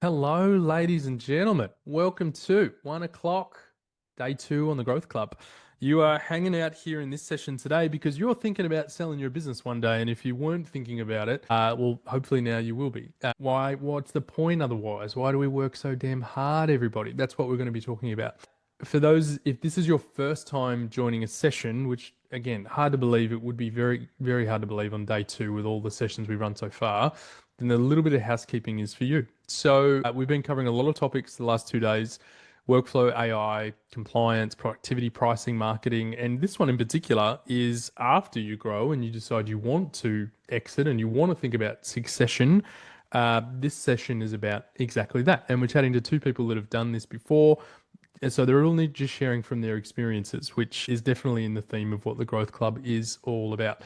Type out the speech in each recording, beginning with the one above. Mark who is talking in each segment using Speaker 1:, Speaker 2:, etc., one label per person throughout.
Speaker 1: Hello, ladies and gentlemen. Welcome to 1 o'clock, day two on the Growth Club. You are hanging out here in this session today because you're thinking about selling your business one day. And if you weren't thinking about it, well, hopefully now you will be. Why? What's the point otherwise? Why do we work so damn hard, everybody? That's what we're going to be talking about. For those, if this is your first time joining a session, which again, hard to believe, it would be very, very hard to believe on day two with all the sessions we've run so far, then a little bit of housekeeping is for you. So we've been covering a lot of topics the last 2 days: workflow, AI, compliance, productivity, pricing, marketing. And this one in particular is after you grow and you decide you want to exit and you want to think about succession. This session is about exactly that. And we're chatting to two people that have done this before. And so they're only just sharing from their experiences, which is definitely in the theme of what the Growth Club is all about.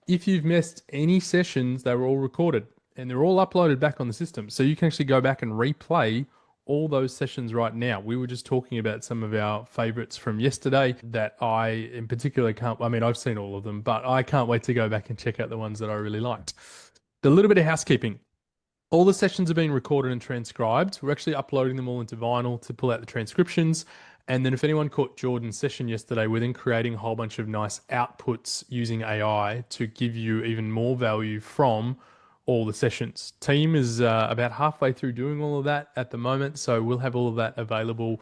Speaker 1: If you've missed any sessions, they were all recorded and they're all uploaded back on the system. So you can actually go back and replay all those sessions right now. We were just talking about some of our favorites from yesterday that I in particular can't, I mean, I've seen all of them, but I can't wait to go back and check out the ones that I really liked. A little bit of housekeeping. All the sessions are being recorded and transcribed. We're actually uploading them all into vinyl to pull out the transcriptions. And then if anyone caught Jordan's session yesterday, we're then creating a whole bunch of nice outputs using AI to give you even more value from all the sessions. Team is about halfway through doing all of that at the moment. So we'll have all of that available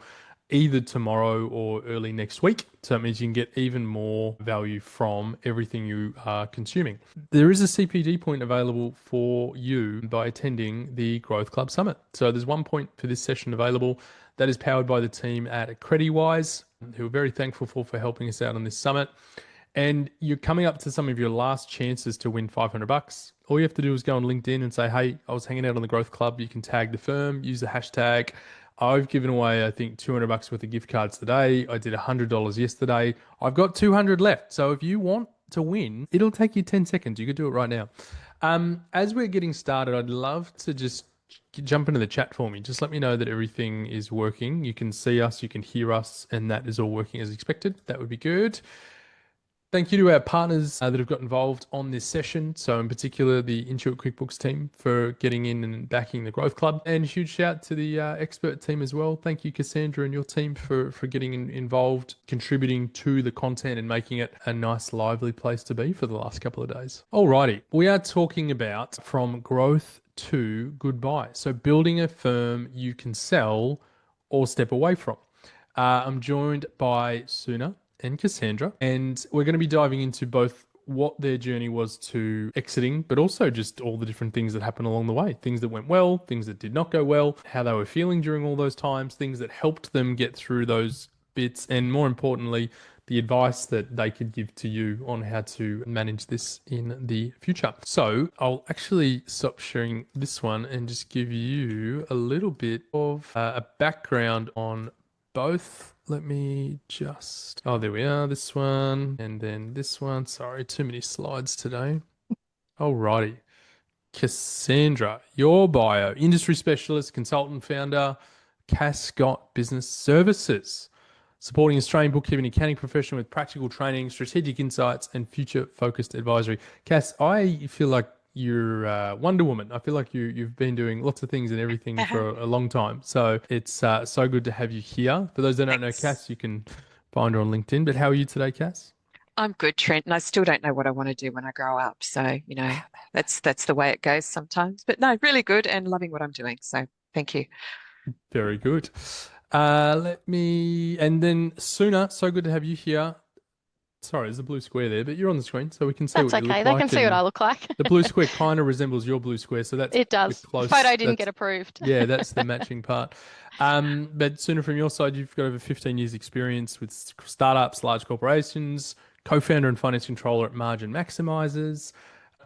Speaker 1: either tomorrow or early next week. So that means you can get even more value from everything you are consuming. There is a CPD point available for you by attending the Growth Club Summit. So there's 1 point for this session available that is powered by the team at Creditwise, who are very thankful for helping us out on this summit. And you're coming up to some of your last chances to win $500. All you have to do is go on LinkedIn and say, hey, I was hanging out on the Growth Club. You can tag the firm, use the hashtag. I've given away, I think, $200 worth of gift cards today. I did $100 yesterday. I've got 200 left. So if you want to win, it'll take you 10 seconds. You could do it right now. As we're getting started, I'd love to just jump into the chat for me. Just let me know that everything is working. You can see us, you can hear us, and that is all working as expected. That would be good. Thank you to our partners that have got involved on this session. So in particular, the Intuit QuickBooks team for getting in and backing the Growth Club. And a huge shout to the XBert team as well. Thank you, Cassandra, and your team for getting involved, contributing to the content and making it a nice, lively place to be for the last couple of days. Alrighty, we are talking about from growth to goodbye. So building a firm you can sell or step away from. I'm joined by Soonah and Cassandra, and we're going to be diving into both what their journey was to exiting, but also just all the different things that happened along the way, things that went well, things that did not go well, how they were feeling during all those times, things that helped them get through those bits, and more importantly, the advice that they could give to you on how to manage this in the future. So I'll actually stop sharing this one and just give you a little bit of a background on both. Let me just, oh, there we are, this one, and then this one. Sorry, too many slides today. Alrighty. Cassandra, your bio: industry specialist, consultant, founder, Cass Scott Business Services, supporting Australian bookkeeping and accounting profession with practical training, strategic insights, and future-focused advisory. Cass, I feel like you're Wonder Woman. I feel like you've been doing lots of things and everything for a long time. So it's so good to have you here. For those that don't know
Speaker 2: Thanks.
Speaker 1: Cass, you can find her on LinkedIn. But how are you today, Cass?
Speaker 2: I'm good, Trent, and I still don't know what I want to do when I grow up. So, that's the way it goes sometimes. But no, really good and loving what I'm doing. So thank you.
Speaker 1: Very good. Let me, and then Sooner, so good to have you here. Sorry, there's a blue square there, but you're on the screen, so we can see
Speaker 3: That's
Speaker 1: what you
Speaker 3: okay.
Speaker 1: look
Speaker 3: They can
Speaker 1: like.
Speaker 3: see what I
Speaker 1: And
Speaker 3: look like.
Speaker 1: the blue square kind of resembles your blue square, so that's
Speaker 3: It
Speaker 1: the
Speaker 3: does.
Speaker 1: close.
Speaker 3: Photo didn't
Speaker 1: That's
Speaker 3: get approved.
Speaker 1: yeah, that's the matching part. But Sooner, from your side, you've got over 15 years experience with startups, large corporations, co-founder and finance controller at Margin Maximizers,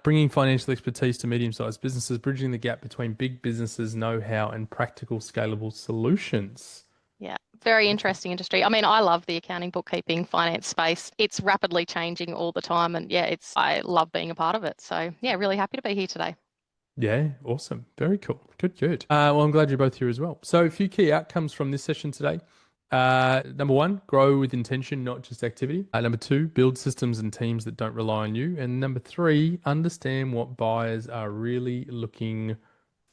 Speaker 1: bringing financial expertise to medium-sized businesses, bridging the gap between big businesses' know-how and practical, scalable solutions.
Speaker 3: Yeah, very
Speaker 1: Very cool.
Speaker 3: interesting industry. I mean, I love the accounting, bookkeeping, finance space. It's rapidly changing all the time, and yeah, I love being a part of it. So yeah, really happy to be here today.
Speaker 1: Yeah, awesome. Very cool. Good, good. Well, I'm glad you're both here as well. So, a few key outcomes from this session today. Number one, grow with intention, not just activity. Number two, build systems and teams that don't rely on you. And number three, understand what buyers are really looking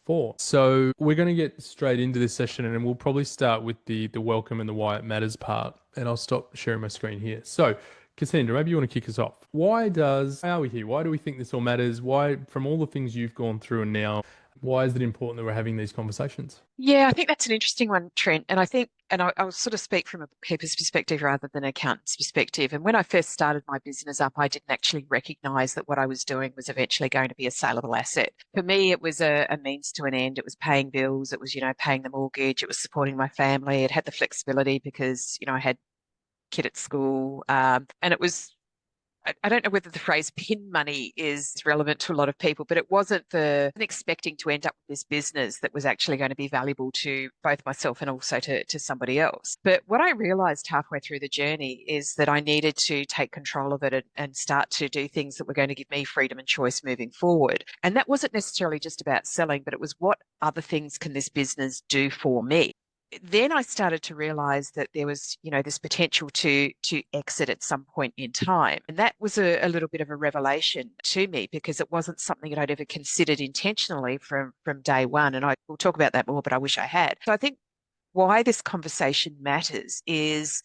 Speaker 1: for. So we're going to get straight into this session, and we'll probably start with the welcome and the why it matters part. And I'll stop sharing my screen here. So Cassandra, maybe you want to kick us off. Why are we here? Why do we think this all matters? Why, from all the things you've gone through and now, why is it important that we're having these conversations?
Speaker 2: Yeah, I think that's an interesting one, Trent. And I think, and I'll sort of speak from a bookkeeper's perspective rather than an accountant's perspective. And when I first started my business up, I didn't actually recognize that what I was doing was eventually going to be a saleable asset. For me, it was a means to an end. It was paying bills. It was, paying the mortgage. It was supporting my family. It had the flexibility because, I had a kid at school. And it was, I don't know whether the phrase pin money is relevant to a lot of people, but it wasn't expecting to end up with this business that was actually going to be valuable to both myself and also to somebody else. But what I realized halfway through the journey is that I needed to take control of it and start to do things that were going to give me freedom and choice moving forward. And that wasn't necessarily just about selling, but it was what other things can this business do for me? Then I started to realize that there was, this potential to exit at some point in time. And that was a little bit of a revelation to me because it wasn't something that I'd ever considered intentionally from day one. And we'll talk about that more, but I wish I had. So I think why this conversation matters is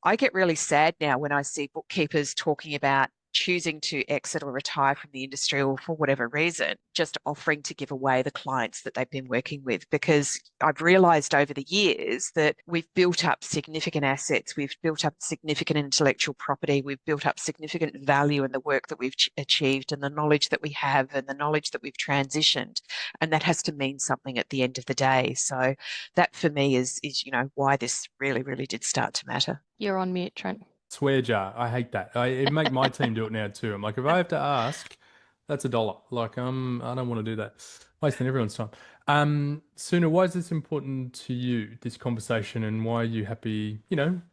Speaker 2: I get really sad now when I see bookkeepers talking about choosing to exit or retire from the industry or for whatever reason, just offering to give away the clients that they've been working with. Because I've realized over the years that we've built up significant assets, we've built up significant intellectual property, we've built up significant value in the work that we've achieved and the knowledge that we have and the knowledge that we've transitioned. And that has to mean something at the end of the day. So that for me is why this really, really did start to matter.
Speaker 3: You're on mute, Trent.
Speaker 1: Swear jar. I hate that. It make my team do it now too. I'm like, if I have to ask, that's $1. Like, I don't want to do that. Wasting everyone's time. Soonah, why is this important to you, this conversation, and why are you happy?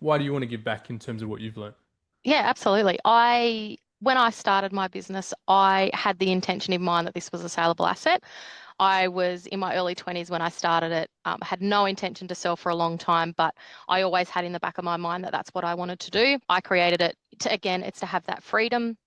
Speaker 1: Why do you want to give back in terms of what you've learned?
Speaker 3: Yeah, absolutely. When I started my business, I had the intention in mind that this was a saleable asset. I was in my early 20s when I started it, had no intention to sell for a long time, but I always had in the back of my mind that that's what I wanted to do. I created it it's to have that freedom,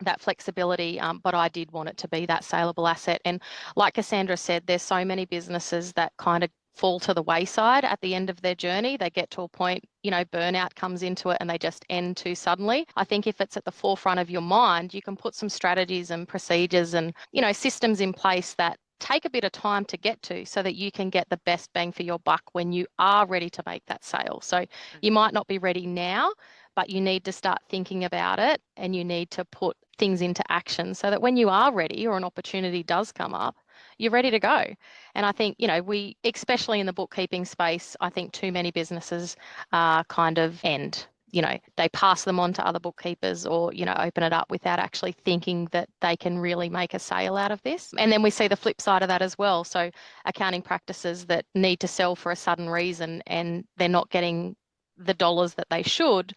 Speaker 3: that flexibility, but I did want it to be that saleable asset. And like Cassandra said, there's so many businesses that kind of fall to the wayside at the end of their journey. They get to a point, burnout comes into it and they just end too suddenly. I think if it's at the forefront of your mind, you can put some strategies and procedures and, systems in place that take a bit of time to get to so that you can get the best bang for your buck when you are ready to make that sale. So you might not be ready now, but you need to start thinking about it and you need to put things into action so that when you are ready or an opportunity does come up, you're ready to go. And I think, we, especially in the bookkeeping space, I think too many businesses kind of end. They pass them on to other bookkeepers or, open it up without actually thinking that they can really make a sale out of this. And then we see the flip side of that as well. So accounting practices that need to sell for a sudden reason and they're not getting the dollars that they should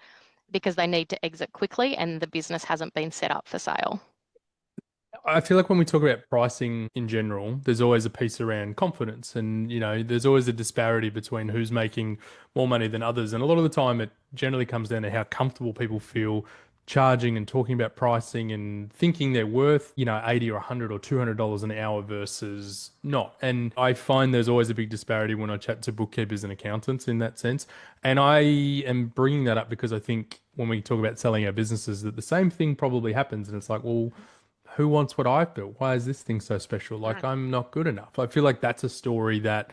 Speaker 3: because they need to exit quickly and the business hasn't been set up for sale.
Speaker 1: I feel like when we talk about pricing in general, there's always a piece around confidence and, there's always a disparity between who's making more money than others. And a lot of the time it generally comes down to how comfortable people feel charging and talking about pricing and thinking they're worth, $80 or $100 or $200 an hour versus not. And I find there's always a big disparity when I chat to bookkeepers and accountants in that sense. And I am bringing that up because I think when we talk about selling our businesses that the same thing probably happens. And it's like, well, who wants what I've built? Why is this thing so special? Like, I'm not good enough. I feel like that's a story that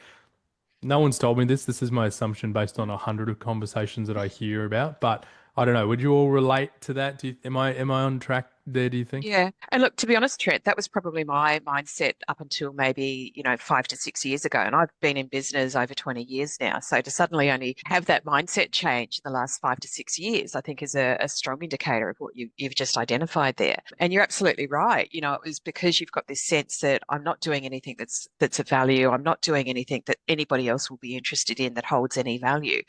Speaker 1: no one's told me this. This is my assumption based on 100 of conversations that I hear about. But I don't know. Would you all relate to that? Am I on track there, do you think?
Speaker 2: Yeah. And look, to be honest, Trent, that was probably my mindset up until maybe, 5 to 6 years ago. And I've been in business over 20 years now. So to suddenly only have that mindset change in the last 5 to 6 years, I think is a strong indicator of what you've just identified there. And you're absolutely right. It was because you've got this sense that I'm not doing anything that's of value. I'm not doing anything that anybody else will be interested in that holds any value.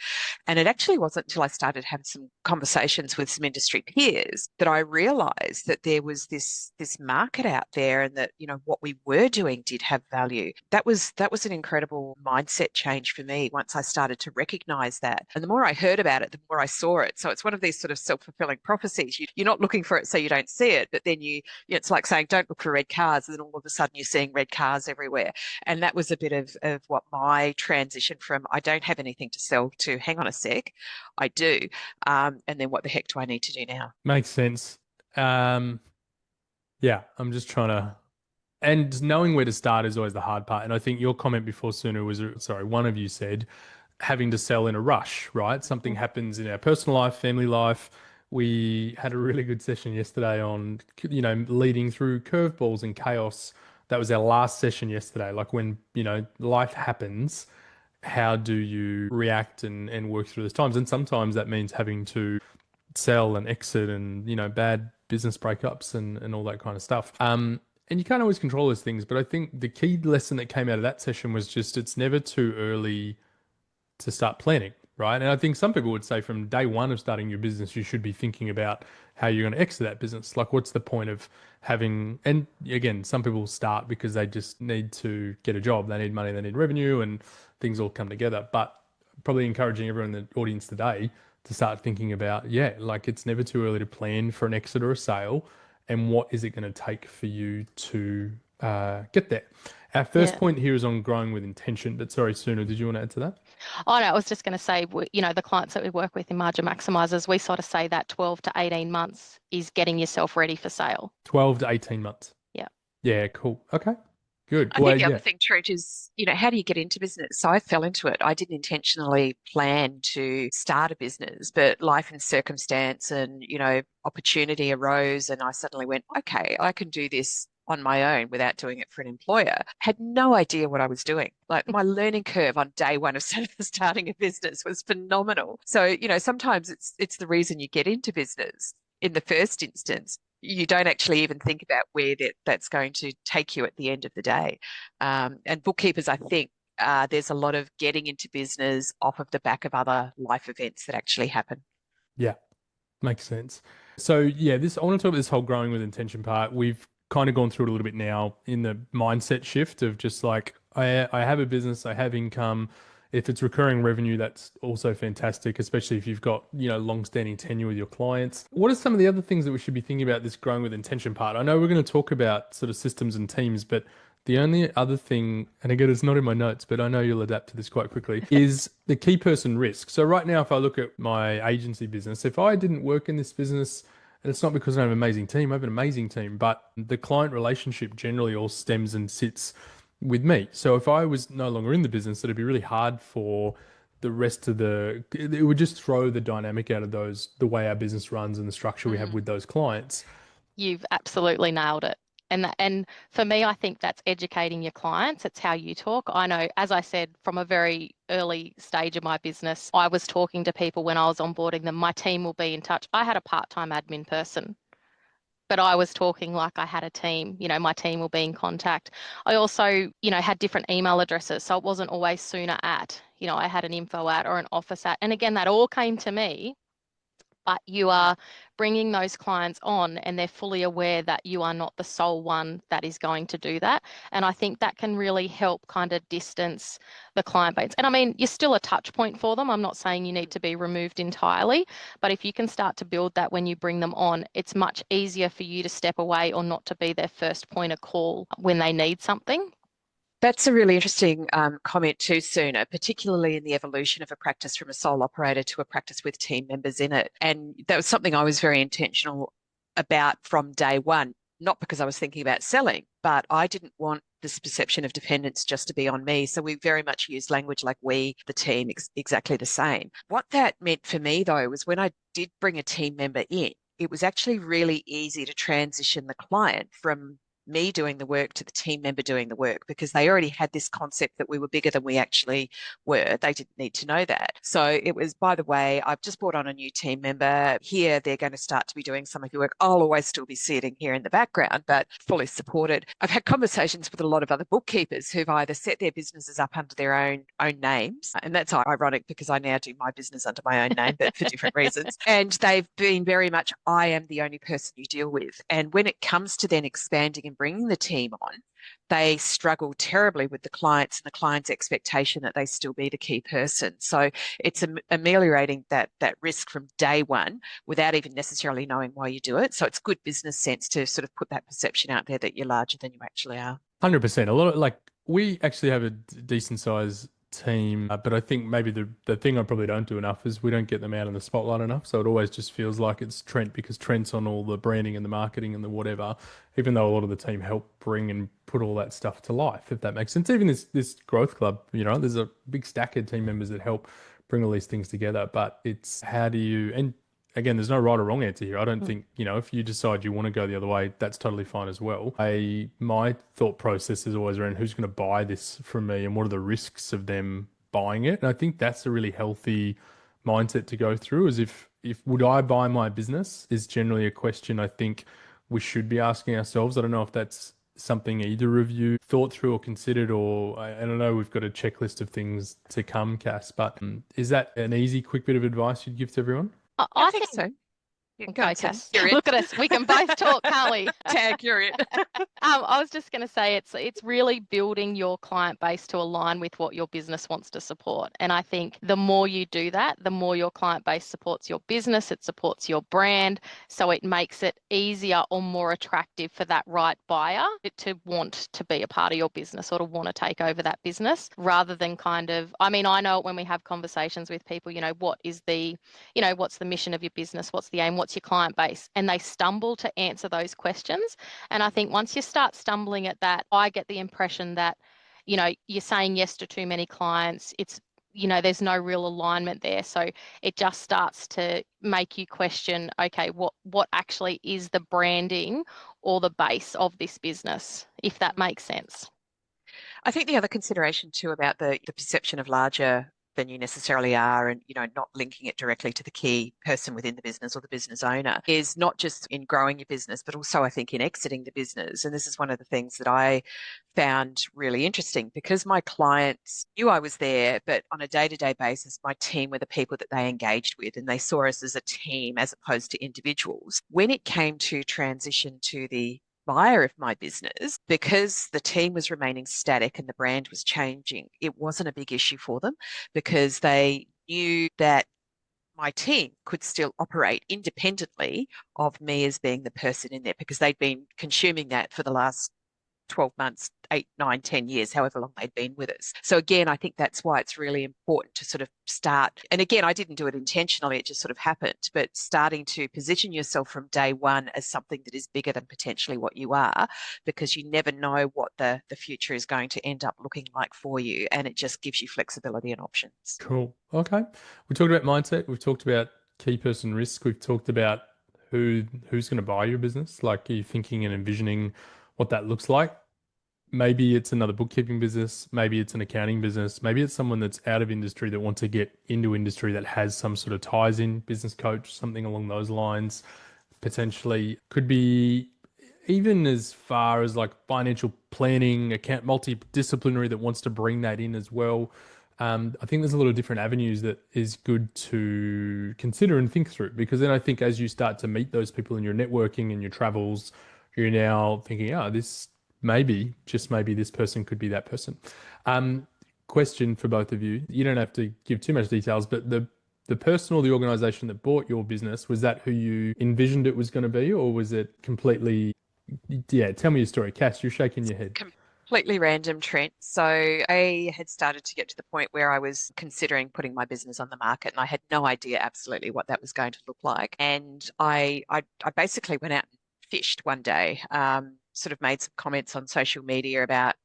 Speaker 2: And it actually wasn't until I started having some conversations with some industry peers that I realized that there was this market out there, and that, you know, what we were doing did have value. That was an incredible mindset change for me once I started to recognize that. And the more I heard about it, the more I saw it. So it's one of these sort of self-fulfilling prophecies. You're not looking for it so you don't see it, but then it's like saying, don't look for red cars, and then all of a sudden you're seeing red cars everywhere. And that was a bit of what my transition from I don't have anything to sell to hang on a sec, I do. And then what the heck do I need to do now?
Speaker 1: Makes sense. Yeah, I'm just trying to, and knowing where to start is always the hard part. And I think your comment before, Soonah, was, sorry, one of you said having to sell in a rush, right? Something happens in our personal life, family life. We had a really good session yesterday on, you know, leading through curveballs and chaos. That was our last session yesterday. Like when, you know, life happens, how do you react and work through those times? And sometimes that means having to sell and exit and, you know, bad business breakups and all that kind of stuff. And you can't always control those things, but I think the key lesson that came out of that session was just it's never too early to start planning, right? And I think some people would say from day one of starting your business, you should be thinking about how you're going to exit that business. Like, what's the point of having, and again, some people start because they just need to get a job. They need money, they need revenue, and things all come together. But probably encouraging everyone in the audience today to start thinking about, yeah, like it's never too early to plan for an exit or a sale. And what is it going to take for you to get there? Our first point here is on growing with intention. But sorry, Soonah, did you want to add to that?
Speaker 3: Oh, no, I was just going to say, you know, the clients that we work with in Margin Maximizers, we sort of say that 12 to 18 months is getting yourself ready for sale.
Speaker 1: 12 to 18 months.
Speaker 3: Yeah.
Speaker 1: Yeah, cool. Okay, good.
Speaker 2: I think the other thing, Trent, is, you know, how do you get into business? So I fell into it. I didn't intentionally plan to start a business, but life and circumstance and, you know, opportunity arose, and I suddenly went, okay, I can do this on my own without doing it for an employer. Had no idea what I was doing. Like my learning curve on day one of starting a business was phenomenal. So, you know, sometimes it's the reason you get into business in the first instance. You don't actually even think about where that's going to take you at the end of the day. And bookkeepers, I think, there's a lot of getting into business off of the back of other life events that actually happen.
Speaker 1: Yeah, makes sense. So yeah, I want to talk about this whole growing with intention part. We've kind of gone through it a little bit now in the mindset shift of just like, I have a business, I have income. If it's recurring revenue, that's also fantastic, especially if you've got, you know, long-standing tenure with your clients. What are some of the other things that we should be thinking about this growing with intention part? I know we're going to talk about sort of systems and teams, but the only other thing, and again, it's not in my notes, but I know you'll adapt to this quite quickly, is the key person risk. So right now, if I look at my agency business, if I didn't work in this business, and it's not because I have an amazing team, I have an amazing team, but the client relationship generally all stems and sits with me. So if I was no longer in the business, it'd be really hard for the rest of it would just throw the dynamic out of the way our business runs and the structure we have with those clients.
Speaker 3: You've absolutely nailed it. And for me, I think that's educating your clients. It's how you talk. I know, as I said, from a very early stage of my business, I was talking to people when I was onboarding them. My team will be in touch. I had a part-time admin person, but I was talking like I had a team. You know, my team will be in contact. I also, you know, had different email addresses. So it wasn't always Soonah at, you know, I had an info at or an office at. And again, that all came to me. But you are bringing those clients on and they're fully aware that you are not the sole one that is going to do that. And I think that can really help kind of distance the client base. And I mean, you're still a touch point for them. I'm not saying you need to be removed entirely, but if you can start to build that when you bring them on, it's much easier for you to step away or not to be their first point of call when they need something.
Speaker 2: That's a really interesting comment too, Soonah, particularly in the evolution of a practice from a sole operator to a practice with team members in it. And that was something I was very intentional about from day one, not because I was thinking about selling, but I didn't want this perception of dependence just to be on me. So we very much used language like we, the team, exactly the same. What that meant for me, though, was when I did bring a team member in, it was actually really easy to transition the client from me doing the work to the team member doing the work, because they already had this concept that we were bigger than we actually were. They didn't need to know that. So it was, by the way, I've just brought on a new team member here. They're going to start to be doing some of your work. I'll always still be sitting here in the background, but fully supported. I've had conversations with a lot of other bookkeepers who've either set their businesses up under their own names, and that's ironic because I now do my business under my own name, but for different reasons. And they've been very much, I am the only person you deal with. And when it comes to then expanding and bringing the team on, they struggle terribly with the clients and the client's expectation that they still be the key person. So it's ameliorating that risk from day one without even necessarily knowing why you do it. So it's good business sense to sort of put that perception out there that you're larger than you actually are.
Speaker 1: 100%. A lot of we actually have a decent size team, but I think maybe the thing I probably don't do enough is we don't get them out in the spotlight enough. So it always just feels like it's Trent, because Trent's on all the branding and the marketing and the whatever, even though a lot of the team help bring and put all that stuff to life, if that makes sense. Even this growth club, there's a big stack of team members that help bring all these things together, but it's how do you, and again, there's no right or wrong answer here. I don't think, if you decide you want to go the other way, that's totally fine as well. My thought process is always around who's going to buy this from me and what are the risks of them buying it. And I think that's a really healthy mindset to go through, is if would I buy my business is generally a question I think we should be asking ourselves. I don't know if that's something either of you thought through or considered, or I don't know, we've got a checklist of things to come, Cass, but is that an easy, quick bit of advice you'd give to everyone?
Speaker 2: I think so.
Speaker 3: Go, Cass. Look at us. We can both talk, can't we?
Speaker 2: Tag, you're it.
Speaker 3: I was just going to say it's really building your client base to align with what your business wants to support. And I think the more you do that, the more your client base supports your business, it supports your brand. So it makes it easier or more attractive for that right buyer to want to be a part of your business or to want to take over that business, rather than I know when we have conversations with people, what's the mission of your business? What's the aim? What's your client base? And they stumble to answer those questions. And I think once you start stumbling at that, I get the impression that, you're saying yes to too many clients. It's, there's no real alignment there. So it just starts to make you question, okay, what actually is the branding or the base of this business, if that makes sense.
Speaker 2: I think the other consideration too about the perception of larger than you necessarily are, and not linking it directly to the key person within the business or the business owner, is not just in growing your business, but also I think in exiting the business. And this is one of the things that I found really interesting, because my clients knew I was there, but on a day-to-day basis, my team were the people that they engaged with, and they saw us as a team as opposed to individuals. When it came to transition to the buyer of my business, because the team was remaining static and the brand was changing, it wasn't a big issue for them, because they knew that my team could still operate independently of me as being the person in there, because they'd been consuming that for the last 12 months, 8, 9, 10 years, however long they'd been with us. So again, I think that's why it's really important to sort of start. And again, I didn't do it intentionally, it just sort of happened, but starting to position yourself from day one as something that is bigger than potentially what you are, because you never know what the future is going to end up looking like for you. And it just gives you flexibility and options.
Speaker 1: Cool. Okay. We talked about mindset. We've talked about key person risk. We've talked about who's going to buy your business. Like, are you thinking and envisioning what that looks like? Maybe it's another bookkeeping business. Maybe it's an accounting business. Maybe it's someone that's out of industry that wants to get into industry that has some sort of ties in, business coach, something along those lines. Potentially could be even as far as like financial planning, account, multidisciplinary that wants to bring that in as well. I think there's a lot of different avenues that is good to consider and think through, because then I think as you start to meet those people in your networking and your travels, you're now thinking, just maybe this person could be that person. Question for both of you. You don't have to give too much details, but the person or the organization that bought your business, was that who you envisioned it was going to be, or was it completely, tell me your story. Cass, you're shaking your head.
Speaker 2: Completely random, Trent. So I had started to get to the point where I was considering putting my business on the market, and I had no idea absolutely what that was going to look like. And I basically went out and fished one day, sort of made some comments on social media about,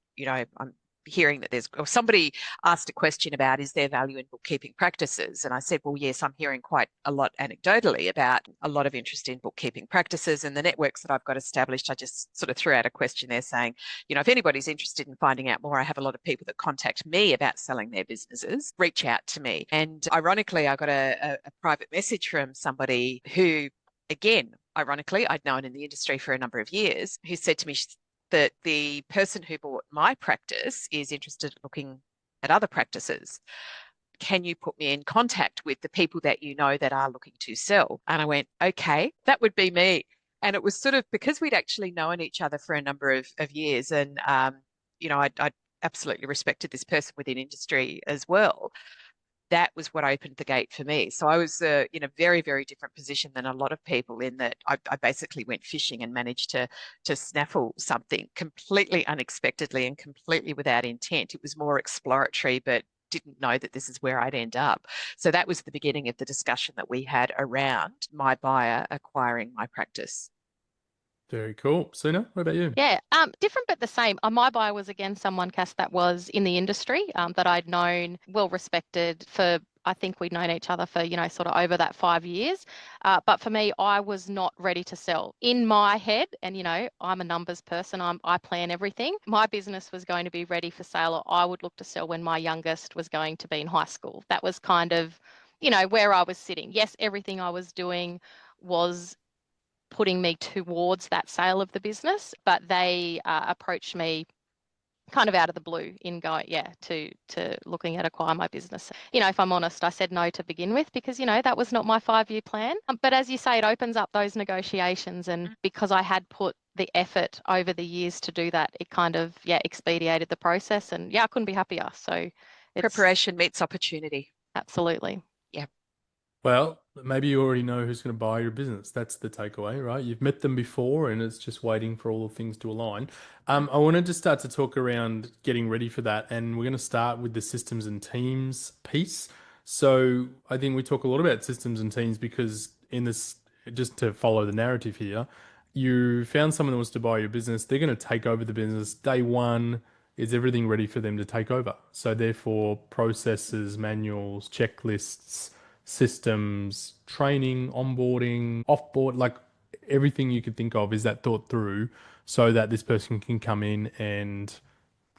Speaker 2: I'm hearing that or somebody asked a question about, is there value in bookkeeping practices? And I said, well, yes, I'm hearing quite a lot anecdotally about a lot of interest in bookkeeping practices, and the networks that I've got established. I just sort of threw out a question there saying, if anybody's interested in finding out more, I have a lot of people that contact me about selling their businesses, reach out to me. And ironically, I got a private message from somebody who, again, ironically, I'd known in the industry for a number of years, who said to me that the person who bought my practice is interested in looking at other practices. Can you put me in contact with the people that you know that are looking to sell? And I went, okay, that would be me. And it was sort of because we'd actually known each other for a number of years, and I absolutely respected this person within industry as well. That was what opened the gate for me. So I was in a very, very different position than a lot of people, in that I basically went fishing and managed to snaffle something completely unexpectedly and completely without intent. It was more exploratory, but didn't know that this is where I'd end up. So that was the beginning of the discussion that we had around my buyer acquiring my practice.
Speaker 1: Very cool. Soonah, what about you?
Speaker 3: Yeah, different but the same. My buyer was, again, someone, Cass, that was in the industry, that I'd known, well respected for, I think we'd known each other for, sort of over that 5 years. But for me, I was not ready to sell. In my head, and, I'm a numbers person, I plan everything. My business was going to be ready for sale, or I would look to sell when my youngest was going to be in high school. That was kind of, where I was sitting. Yes, everything I was doing was putting me towards that sale of the business, but they approached me kind of out of the blue in going, to looking at acquire my business. If I'm honest, I said no to begin with because, that was not my 5-year plan. But as you say, it opens up those negotiations. And because I had put the effort over the years to do that, it kind of, expedited the process. And I couldn't be happier. So
Speaker 2: preparation meets opportunity.
Speaker 3: Absolutely.
Speaker 2: Yeah.
Speaker 1: Well, maybe you already know who's going to buy your business. That's the takeaway, right? You've met them before and it's just waiting for all the things to align. I wanted to start to talk around getting ready for that. And we're going to start with the systems and teams piece. So I think we talk a lot about systems and teams because in this, just to follow the narrative here, you found someone that wants to buy your business. They're going to take over the business. Day one, is everything ready for them to take over? So therefore, processes, manuals, checklists, systems, training, onboarding, offboard, like everything you could think of, is that thought through so that this person can come in and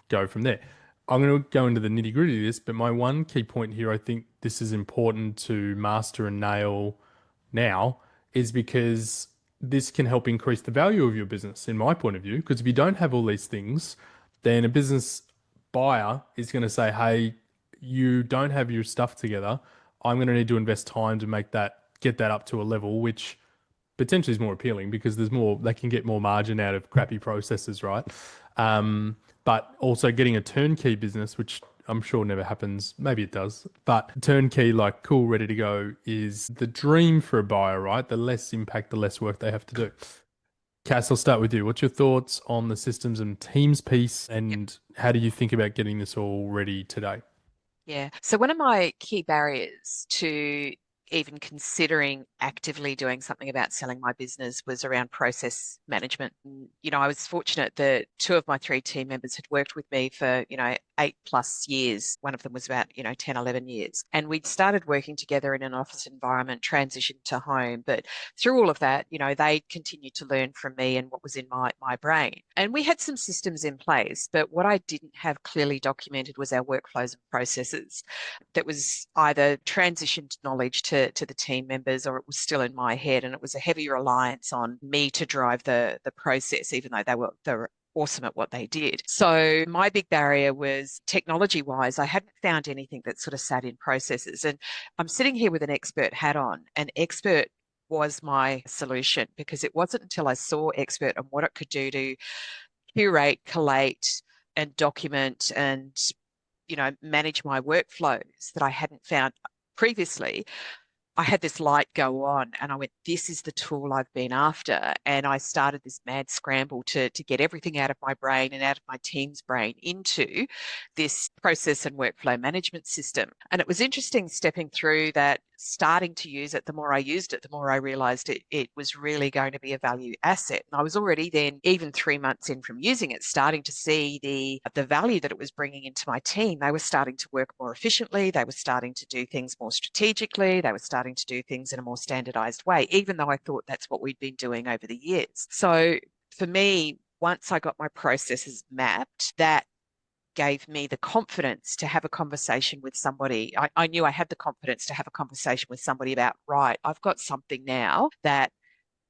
Speaker 1: go from there. I'm going to go into the nitty gritty of this, but my one key point here, I think this is important to master and nail now, is because this can help increase the value of your business, in my point of view. Because if you don't have all these things, then a business buyer is going to say, hey, you don't have your stuff together. I'm going to need to invest time to get that up to a level which potentially is more appealing because they can get more margin out of crappy processes, right? But also getting a turnkey business, which I'm sure never happens. Maybe it does, but turnkey, like cool, ready to go, is the dream for a buyer, right? The less impact, the less work they have to do. Cass, I'll start with you. What's your thoughts on the systems and teams piece, and how do you think about getting this all ready today?
Speaker 2: Yeah. So one of my key barriers to even considering actively doing something about selling my business was around process management. I was fortunate that 2 of my 3 team members had worked with me for, 8+ years. One of them was about, 10, 11 years. And we'd started working together in an office environment, transitioned to home. But through all of that, they continued to learn from me and what was in my brain. And we had some systems in place, but what I didn't have clearly documented was our workflows and processes. That was either transitioned knowledge to the team members, or it was still in my head, and it was a heavy reliance on me to drive the process, even though they were awesome at what they did. So my big barrier was technology-wise. I hadn't found anything that sort of sat in processes. And I'm sitting here with an XBert hat on, and XBert was my solution because it wasn't until I saw XBert and what it could do to curate, collate, and document and manage my workflows that I hadn't found previously, I had this light go on and I went, this is the tool I've been after. And I started this mad scramble to get everything out of my brain and out of my team's brain into this process and workflow management system. And it was interesting stepping through that, starting to use it. The more I used it, the more I realized it was really going to be a value asset. And I was already then, even 3 months in from using it, starting to see the value that it was bringing into my team. They were starting to work more efficiently. They were starting to do things more strategically. They were starting to do things in a more standardized way, even though I thought that's what we'd been doing over the years. So for me, once I got my processes mapped, that gave me the confidence to have a conversation with somebody. I knew I had the confidence to have a conversation with somebody about, right, I've got something now that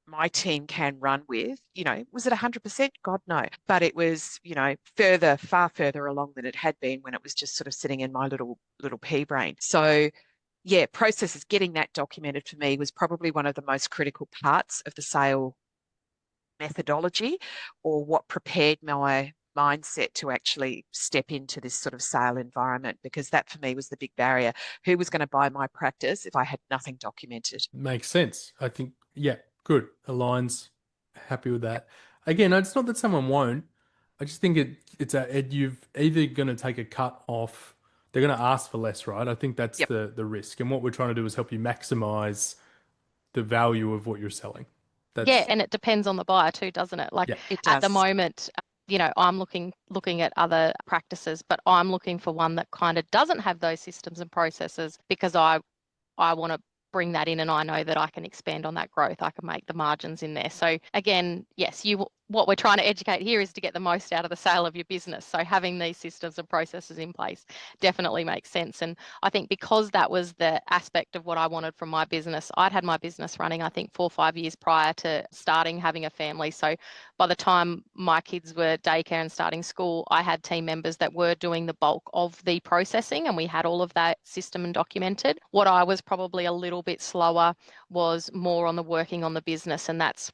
Speaker 2: my team can run with. Was it 100%? God, no. But it was, far further along than it had been when it was just sort of sitting in my little pea brain. So yeah, processes, getting that documented for me was probably one of the most critical parts of the sale methodology, or what prepared my mindset to actually step into this sort of sale environment, because that for me was the big barrier. Who was going to buy my practice if I had nothing documented?
Speaker 1: Makes sense. I think, yeah, good. Aligns. Happy with that. Again, it's not that someone won't. I just think you've either going to take a cut off. They're going to ask for less, right? I think that's
Speaker 2: Yep.
Speaker 1: the risk. And what we're trying to do is help you maximize the value of what you're selling.
Speaker 3: Yeah, and it depends on the buyer too, doesn't it? Like
Speaker 1: Yeah.
Speaker 2: It
Speaker 3: at the
Speaker 2: does.
Speaker 3: moment, I'm looking at other practices, but I'm looking for one that kind of doesn't have those systems and processes, because I want to bring that in, and I know that I can expand on that growth. I can make the margins in there. So again, yes, what we're trying to educate here is to get the most out of the sale of your business. So having these systems and processes in place definitely makes sense. And I think because that was the aspect of what I wanted from my business, I'd had my business running, I think 4 or 5 years prior to starting having a family. So by the time my kids were daycare and starting school, I had team members that were doing the bulk of the processing, and we had all of that system and documented. What I was probably a little bit slower was more on the working on the business, and that's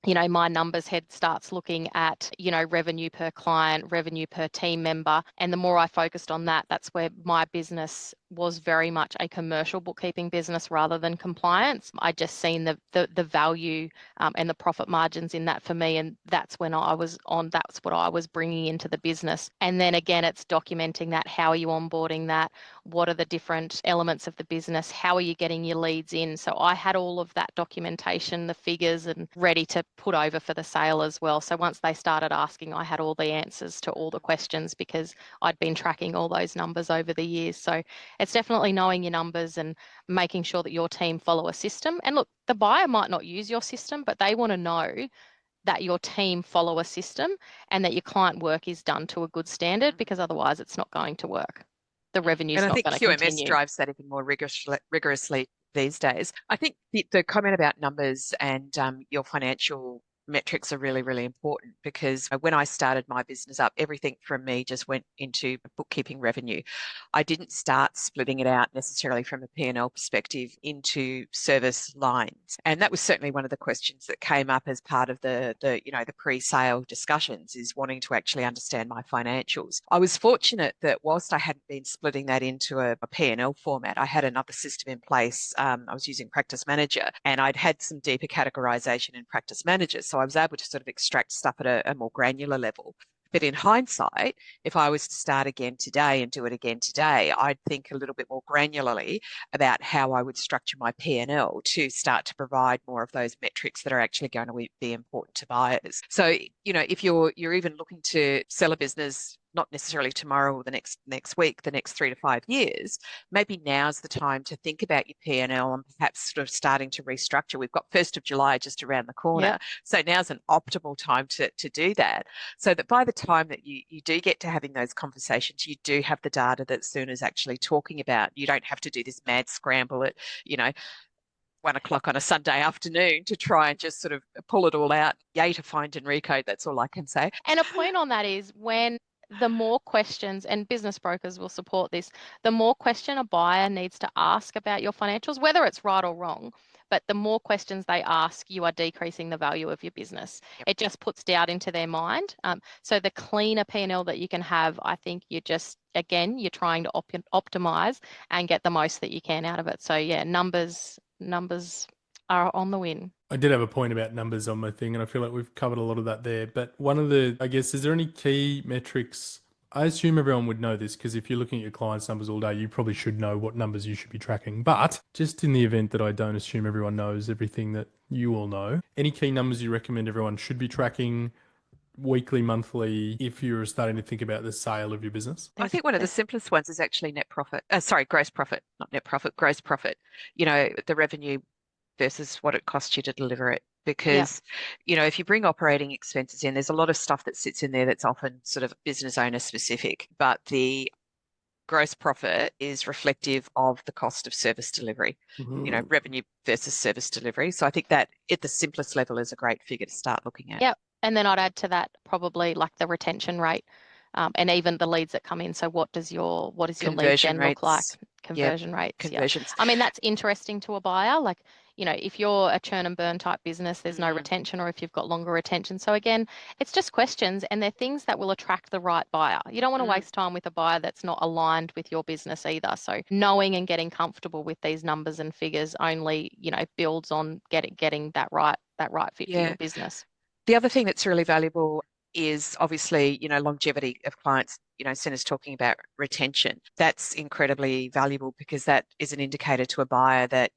Speaker 3: my numbers head starts looking at, revenue per client, revenue per team member. And the more I focused on that, that's where my business was very much a commercial bookkeeping business rather than compliance. I just seen the value and the profit margins in that for me. And that's what I was bringing into the business. And then again, it's documenting that. How are you onboarding that? What are the different elements of the business? How are you getting your leads in? So I had all of that documentation, the figures, and ready to put over for the sale as well. So once they started asking, I had all the answers to all the questions, because I'd been tracking all those numbers over the years. So it's definitely knowing your numbers and making sure that your team follow a system. And look, the buyer might not use your system, but they want to know that your team follow a system and that your client work is done to a good standard, because otherwise it's not going to work. The revenue's
Speaker 2: And I
Speaker 3: not
Speaker 2: think
Speaker 3: going to
Speaker 2: QMS
Speaker 3: continue.
Speaker 2: drives that even more rigorously these days. I think the comment about numbers and your financial metrics are really, really important, because when I started my business up, everything from me just went into bookkeeping revenue. I didn't start splitting it out necessarily from a P&L perspective into service lines. And that was certainly one of the questions that came up as part of the pre-sale discussions, is wanting to actually understand my financials. I was fortunate that whilst I hadn't been splitting that into a P&L format, I had another system in place. I was using Practice Manager, and I'd had some deeper categorization in Practice Manager. So I was able to sort of extract stuff at a more granular level. But in hindsight, if I was to start again today and do it again today, I'd think a little bit more granularly about how I would structure my P&L to start to provide more of those metrics that are actually going to be important to buyers. So, if you're even looking to sell a business, not necessarily tomorrow or the next week, the next 3 to 5 years, maybe now's the time to think about your P&L and perhaps sort of starting to restructure. We've got 1st of July just around the corner.
Speaker 3: Yep.
Speaker 2: So now's an optimal time to do that, so that by the time that you do get to having those conversations, you do have the data that Soonah's actually talking about. You don't have to do this mad scramble at, 1 o'clock on a Sunday afternoon to try and just sort of pull it all out. Yay to find and recode. That's all I can say.
Speaker 3: And a point on that is, when the more questions, and business brokers will support this, the more question a buyer needs to ask about your financials, whether it's right or wrong, But the more questions they ask, you are decreasing the value of your business.
Speaker 2: Yep.
Speaker 3: It just puts doubt into their mind. So the cleaner P&L that you can have, I think you're trying to optimize and get the most that you can out of it. So yeah, numbers are on the win.
Speaker 1: I did have a point about numbers on my thing, and I feel like we've covered a lot of that there. But is there any key metrics? I assume everyone would know this, because if you're looking at your clients' numbers all day, you probably should know what numbers you should be tracking. But just in the event that I don't assume everyone knows everything that you all know, any key numbers you recommend everyone should be tracking weekly, monthly, if you're starting to think about the sale of your business?
Speaker 2: I think one of the simplest ones is actually gross profit, not net profit, gross profit. The revenue versus what it costs you to deliver it. Because, if you bring operating expenses in, there's a lot of stuff that sits in there that's often sort of business owner specific, but the gross profit is reflective of the cost of service delivery, revenue versus service delivery. So I think that at the simplest level is a great figure to start looking at.
Speaker 3: Yep. And then I'd add to that probably like the retention rate, and even the leads that come in. So what does your lead gen look like? Conversion rates.
Speaker 2: Conversions.
Speaker 3: I mean, that's interesting to a buyer. Like, if you're a churn and burn type business, there's no retention, or if you've got longer retention. So again, it's just questions, and they're things that will attract the right buyer. You don't want to waste time with a buyer that's not aligned with your business either. So knowing and getting comfortable with these numbers and figures only, builds on getting that right fit for your business.
Speaker 2: The other thing that's really valuable is obviously, longevity of clients. Soonah's talking about retention. That's incredibly valuable, because that is an indicator to a buyer that,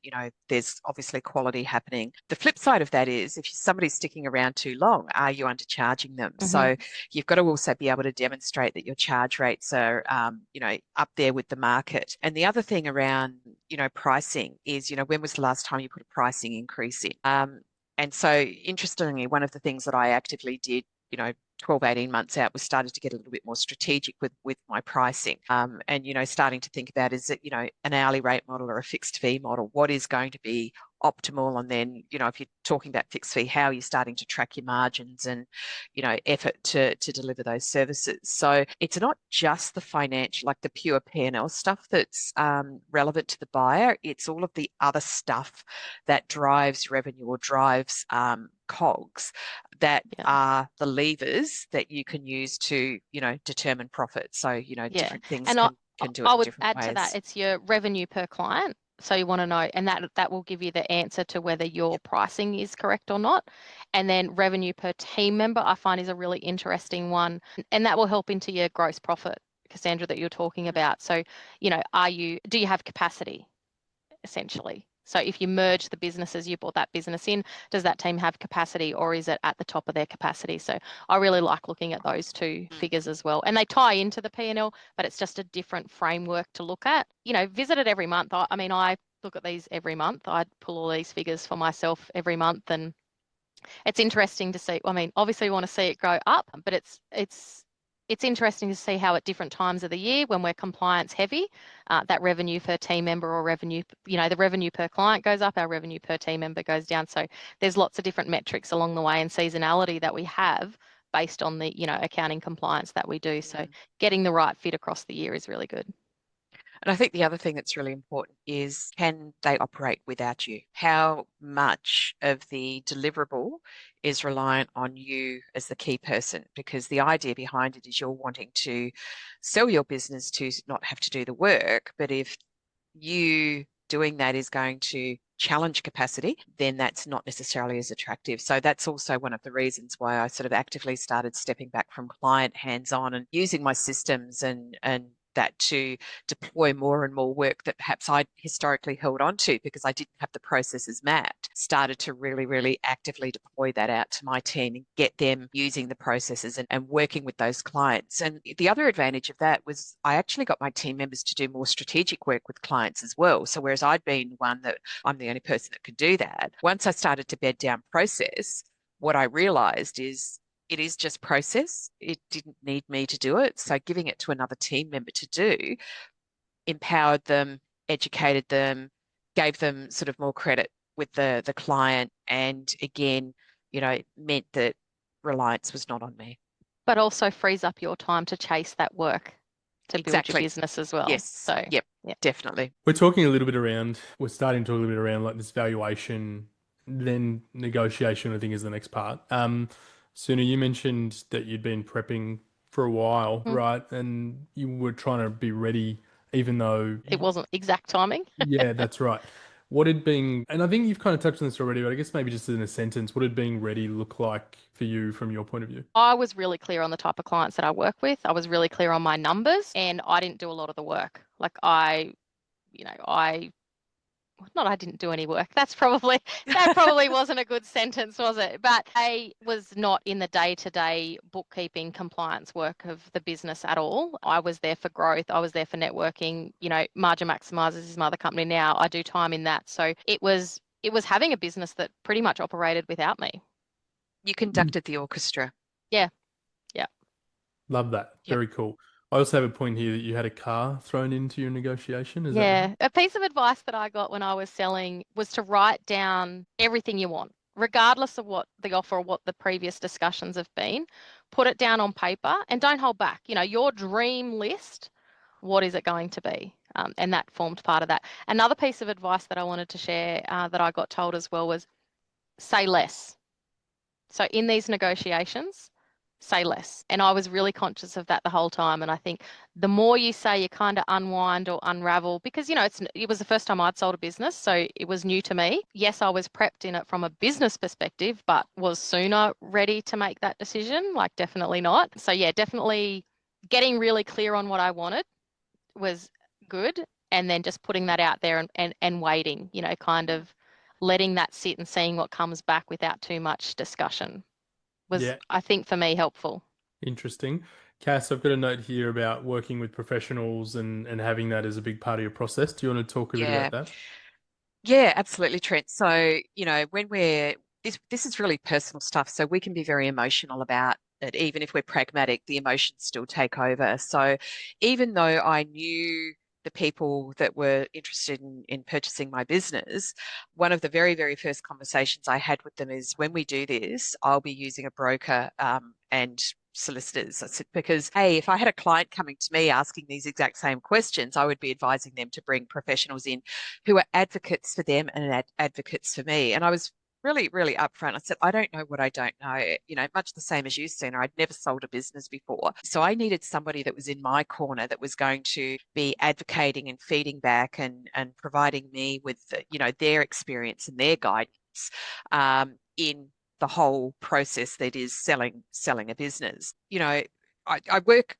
Speaker 2: there's obviously quality happening. The flip side of that is, if somebody's sticking around too long, are you undercharging them? So you've got to also be able to demonstrate that your charge rates are, up there with the market. And the other thing around, pricing is, when was the last time you put a pricing increase in? And so interestingly, one of the things that I actively did, 12, 18 months out, was started to get a little bit more strategic with my pricing. And, starting to think about, is it, an hourly rate model or a fixed fee model? What is going to be optimal? And then, if you're talking about fixed fee, how are you starting to track your margins and, effort to deliver those services? So it's not just the financial, like the pure P&L stuff that's relevant to the buyer. It's all of the other stuff that drives revenue or drives COGS that are the levers that you can use to, determine profit. So, different things
Speaker 3: and
Speaker 2: can do it
Speaker 3: I
Speaker 2: in
Speaker 3: would
Speaker 2: different
Speaker 3: add
Speaker 2: ways.
Speaker 3: to that, it's your revenue per client. So you want to know, and that will give you the answer to whether your pricing is correct or not. And then revenue per team member, I find, is a really interesting one, and that will help into your gross profit, Cassandra, that you're talking about. So, do you have capacity, essentially? So if you merge the businesses, you brought that business in, does that team have capacity, or is it at the top of their capacity? So I really like looking at those two figures as well. And they tie into the P&L, but it's just a different framework to look at. Visit it every month. I look at these every month. I pull all these figures for myself every month, and it's interesting to see. Obviously we want to see it grow up, but it's interesting to see how at different times of the year, when we're compliance heavy, that revenue per team member or revenue, the revenue per client goes up, our revenue per team member goes down. So there's lots of different metrics along the way, and seasonality that we have based on the, accounting compliance that we do. So getting the right fit across the year is really good.
Speaker 2: And I think the other thing that's really important is, can they operate without you? How much of the deliverable is reliant on you as the key person? Because the idea behind it is you're wanting to sell your business to not have to do the work. But if you doing that is going to challenge capacity, then that's not necessarily as attractive. So that's also one of the reasons why I sort of actively started stepping back from client hands-on and using my systems and that to deploy more and more work that perhaps I'd historically held on to because I didn't have the processes mapped. Started to really, really actively deploy that out to my team and get them using the processes and working with those clients. And the other advantage of that was I actually got my team members to do more strategic work with clients as well. So whereas I'd been one that I'm the only person that could do that, once I started to bed down process, what I realized is it is just process. It didn't need me to do it. So giving it to another team member to do empowered them, educated them, gave them sort of more credit with the client. And again, meant that reliance was not on me.
Speaker 3: But also frees up your time to chase that work to build your
Speaker 2: Exactly.
Speaker 3: business as well.
Speaker 2: Yes.
Speaker 3: So,
Speaker 2: Yep.
Speaker 3: yeah.
Speaker 2: Definitely.
Speaker 1: We're starting to talk a little bit around like this valuation, then negotiation, I think is the next part. Soonah, you mentioned that you'd been prepping for a while, right? And you were trying to be ready, even though
Speaker 3: It wasn't exact timing.
Speaker 1: yeah, that's right. What did being, and I think you've kind of touched on this already, but I guess maybe just in a sentence, what did being ready look like for you from your point of view?
Speaker 3: I was really clear on the type of clients that I work with. I was really clear on my numbers, and I didn't do a lot of the work. Like I not I didn't do any work. That probably wasn't a good sentence, was it? But I was not in the day-to-day bookkeeping compliance work of the business at all. I was there for growth. I was there for networking. Margin Maximizers is my other company now. I do time in that. So it was having a business that pretty much operated without me.
Speaker 2: You conducted the orchestra.
Speaker 3: Yeah. Yeah.
Speaker 1: Love that.
Speaker 2: Yep.
Speaker 1: Very cool. I also have a point here that you had a car thrown into your negotiation. Is that right?
Speaker 3: A piece of advice that I got when I was selling was to write down everything you want, regardless of what the offer or what the previous discussions have been. Put it down on paper and don't hold back. Your dream list, what is it going to be? And that formed part of that. Another piece of advice that I wanted to share that I got told as well was say less. So in these negotiations, say less. And I was really conscious of that the whole time. And I think the more you say, you kind of unwind or unravel because, it was the first time I'd sold a business. So it was new to me. Yes, I was prepped in it from a business perspective, but was Soonah ready to make that decision? Like, definitely not. So yeah, definitely getting really clear on what I wanted was good. And then just putting that out there and waiting, kind of letting that sit and seeing what comes back without too much discussion was,
Speaker 1: Yeah.
Speaker 3: I think, for me, helpful.
Speaker 1: Interesting. Cass, I've got a note here about working with professionals and having that as a big part of your process. Do you want to talk a bit
Speaker 2: Yeah.
Speaker 1: about that?
Speaker 2: Yeah, absolutely, Trent. So, when this is really personal stuff, so we can be very emotional about it. Even if we're pragmatic, the emotions still take over. So even though I knew the people that were interested in purchasing my business, one of the very, very first conversations I had with them is, when we do this, I'll be using a broker and solicitors. I said, because hey, if I had a client coming to me asking these exact same questions, I would be advising them to bring professionals in who are advocates for them and advocates for me. And I was really, really upfront. I said, I don't know what I don't know. Much the same as you, Soonah. I'd never sold a business before. So I needed somebody that was in my corner that was going to be advocating and feeding back and providing me with, their experience and their guidance in the whole process that is selling a business. I work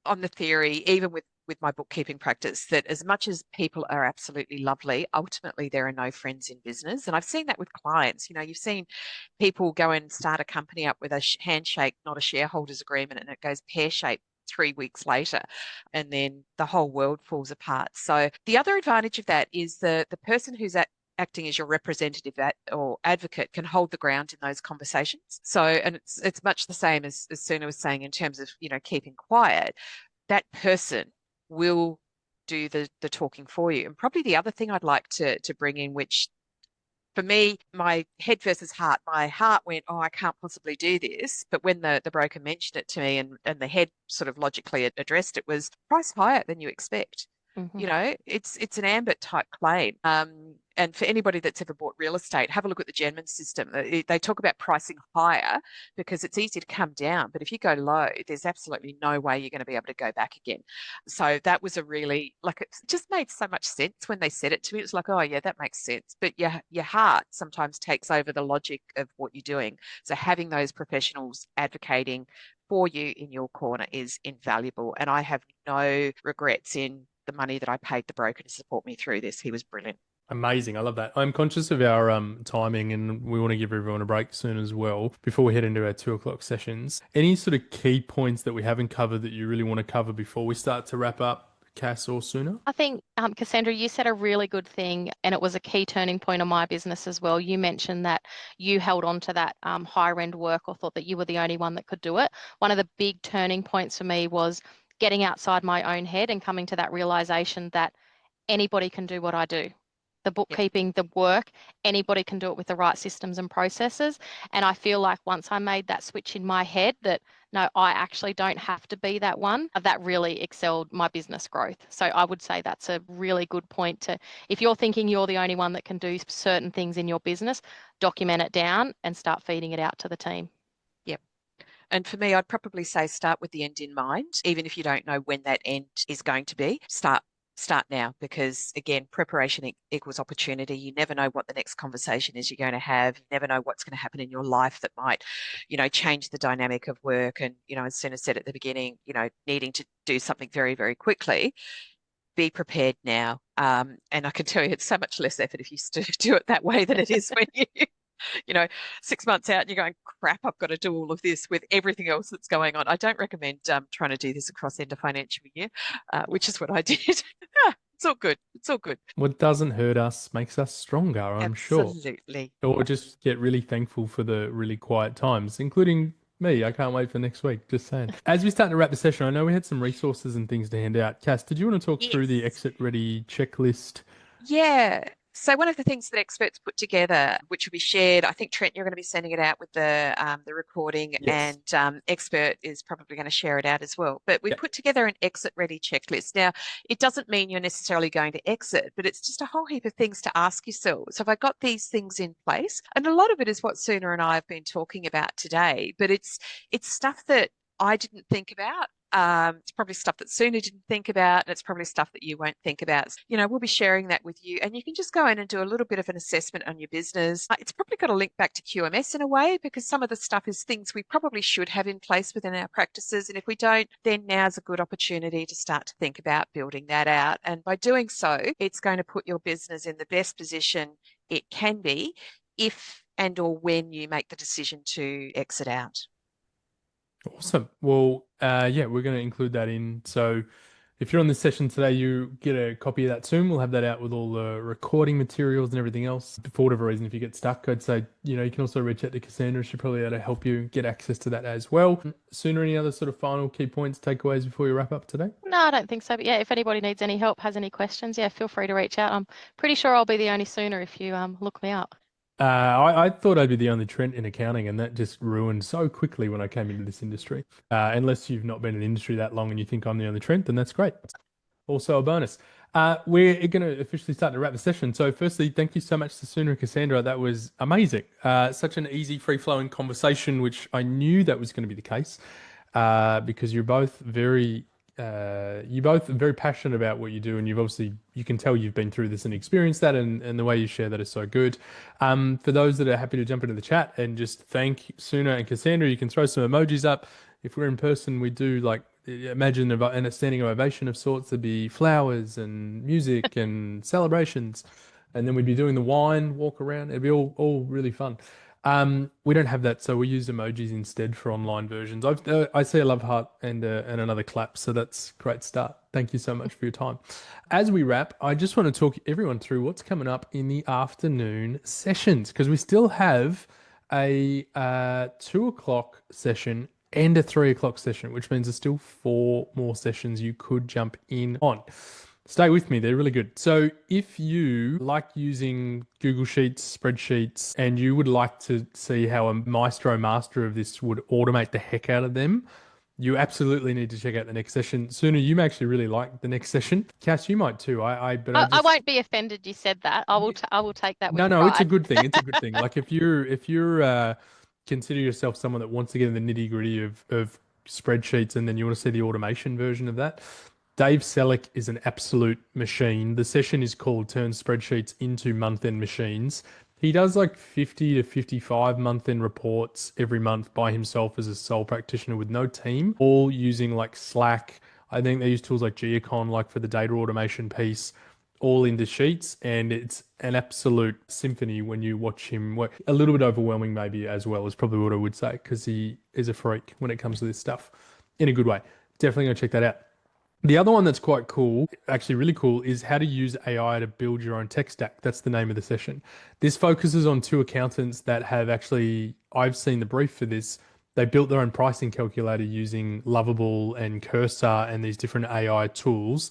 Speaker 2: on the theory, even with my bookkeeping practice, that as much as people are absolutely lovely, ultimately there are no friends in business. And I've seen that with clients. You've seen people go and start a company up with a handshake, not a shareholders agreement, and it goes pear-shaped 3 weeks later, and then the whole world falls apart. So the other advantage of that is the person who's acting as your representative or advocate can hold the ground in those conversations. So, and it's much the same as Soonah was saying in terms of, keeping quiet. That person will do the talking for you. And probably the other thing I'd like to bring in, which for me, my head versus heart, my heart went, oh, I can't possibly do this. But when the broker mentioned it to me and the head sort of logically addressed it, was price higher than you expect.
Speaker 3: Mm-hmm.
Speaker 2: It's an ambit type claim. And for anybody that's ever bought real estate, have a look at the Genman system. They talk about pricing higher because it's easy to come down. But if you go low, there's absolutely no way you're going to be able to go back again. So that was it just made so much sense when they said it to me. It was like, oh, yeah, that makes sense. But your heart sometimes takes over the logic of what you're doing. So having those professionals advocating for you in your corner is invaluable. And I have no regrets in the money that I paid the broker to support me through this. He was brilliant.
Speaker 1: Amazing. I love that. I'm conscious of our timing and we want to give everyone a break soon as well before we head into our 2 o'clock sessions. Any sort of key points that we haven't covered that you really want to cover before we start to wrap up, Cass or Soonah?
Speaker 3: I think, Cassandra, you said a really good thing, and it was a key turning point on my business as well. You mentioned that you held on to that higher end work or thought that you were the only one that could do it. One of the big turning points for me was getting outside my own head and coming to that realization that anybody can do what I do. the bookkeeping, the work. Anybody can do it with the right systems and processes. And I feel like once I made that switch in my head that no, I actually don't have to be that one, that really excelled my business growth. So I would say that's a really good point to, if you're thinking you're the only one that can do certain things in your business, document it down and start feeding it out to the team.
Speaker 2: Yep. And for me, I'd probably say start with the end in mind. Even if you don't know when that end is going to be, start now, because again, preparation equals opportunity. You never know what the next conversation is you're going to have. You never know what's going to happen in your life that might, change the dynamic of work. And, as Soonah said at the beginning, needing to do something very, very quickly. Be prepared now. And I can tell you it's so much less effort if you do it that way than it is when you 6 months out and you're going, crap, I've got to do all of this with everything else that's going on. I don't recommend trying to do this across the end of financial year, which is what I did. It's all good. It's all good.
Speaker 1: What doesn't hurt us makes us stronger, I'm sure.
Speaker 2: Absolutely.
Speaker 1: Or just get really thankful for the really quiet times, including me. I can't wait for next week. Just saying. As we start to wrap the session, I know we had some resources and things to hand out. Cass, did you want to talk through the exit ready checklist?
Speaker 2: Yeah. So one of the things that XBert's put together, which will be shared, I think Trent, you're going to be sending it out with the recording,
Speaker 1: Yes.
Speaker 2: and XBert is probably going to share it out as well. But we put together an exit ready checklist. Now, it doesn't mean you're necessarily going to exit, but it's just a whole heap of things to ask yourself. So have I got these things in place? And a lot of it is what Soonah and I have been talking about today, but it's stuff that I didn't think about. It's probably stuff that Soonah didn't think about, and it's probably stuff that you won't think about. We'll be sharing that with you, and you can just go in and do a little bit of an assessment on your business. It's probably got a link back to QMS in a way, because some of the stuff is things we probably should have in place within our practices, and if we don't, then now's a good opportunity to start to think about building that out. And by doing so, it's going to put your business in the best position it can be if and or when you make the decision to exit out.
Speaker 1: Awesome. Well, we're going to include that in. So if you're on this session today, you get a copy of that soon. We'll have that out with all the recording materials and everything else. For whatever reason, if you get stuck, I'd say, you can also reach out to Cassandra. She'll probably be able to help you get access to that as well. Soonah, any other sort of final key points, takeaways before you wrap up today?
Speaker 3: No, I don't think so. But yeah, if anybody needs any help, has any questions, feel free to reach out. I'm pretty sure I'll be the only Soonah if you look me up.
Speaker 1: I thought I'd be the only Trent in accounting, and that just ruined so quickly when I came into this industry. Unless you've not been in the industry that long and you think I'm the only Trent, then that's great. Also a bonus. We're going to officially start to wrap the session. So firstly, thank you so much to Soonah and Cassandra. That was amazing. Such an easy, free-flowing conversation, which I knew that was going to be the case, because you're both very passionate about what you do, and you can tell you've been through this and experienced that, and the way you share that is so good. For those that are happy to jump into the chat and just thank Soonah and Cassandra, you can throw some emojis up. If we're in person, we do imagine a standing ovation of sorts. There'd be flowers and music and celebrations, and then we'd be doing the wine walk around. It'd be all really fun. We don't have that, so we use emojis instead for online versions. I see a love heart and another clap, so that's a great start. Thank you so much for your time. As we wrap, I just want to talk everyone through what's coming up in the afternoon sessions, because we still have a 2 o'clock session and a 3 o'clock session, which means there's still 4 more sessions you could jump in on. Stay with me, they're really good. So if you like using Google Sheets, spreadsheets, and you would like to see how a maestro master of this would automate the heck out of them, you absolutely need to check out the next session. Soonah, you may actually really like the next session. Cass, you might too. I
Speaker 3: won't be offended you said that. I will take that with
Speaker 1: No,
Speaker 3: pride.
Speaker 1: it's a good thing. It's a good thing. Like if you're consider yourself someone that wants to get in the nitty-gritty of spreadsheets, and then you want to see the automation version of that, Dave Selleck is an absolute machine. The session is called Turn Spreadsheets into Month-End Machines. He does 50 to 55 month-end reports every month by himself as a sole practitioner with no team, all using Slack. I think they use tools like Geocon, for the data automation piece, all into Sheets, and it's an absolute symphony when you watch him work. A little bit overwhelming maybe as well is probably what I would say, because he is a freak when it comes to this stuff in a good way. Definitely go check that out. The other one that's quite cool, actually really cool, is how to use AI to build your own tech stack. That's the name of the session. This focuses on 2 accountants that have I've seen the brief for this. They built their own pricing calculator using Lovable and Cursor and these different AI tools.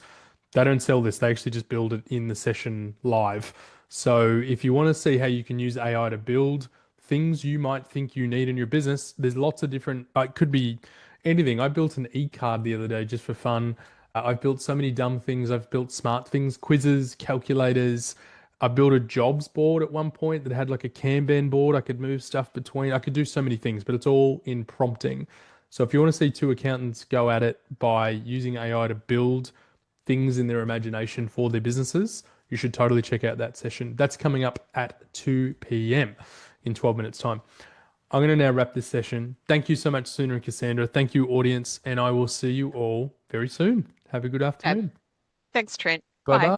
Speaker 1: They don't sell this. They actually just build it in the session live. So if you want to see how you can use AI to build things you might think you need in your business, there's lots of different, it could be anything. I built an e-card the other day just for fun. I've built so many dumb things. I've built smart things, quizzes, calculators. I built a jobs board at one point that had like a Kanban board. I could move stuff between. I could do so many things, but it's all in prompting. So if you want to see two accountants go at it by using AI to build things in their imagination for their businesses, you should totally check out that session. That's coming up at 2 p.m. in 12 minutes time. I'm going to now wrap this session. Thank you so much, Soonah and Cassandra. Thank you, audience, and I will see you all very soon. Have a good afternoon.
Speaker 2: Thanks, Trent.
Speaker 1: Bye-bye.
Speaker 2: Bye.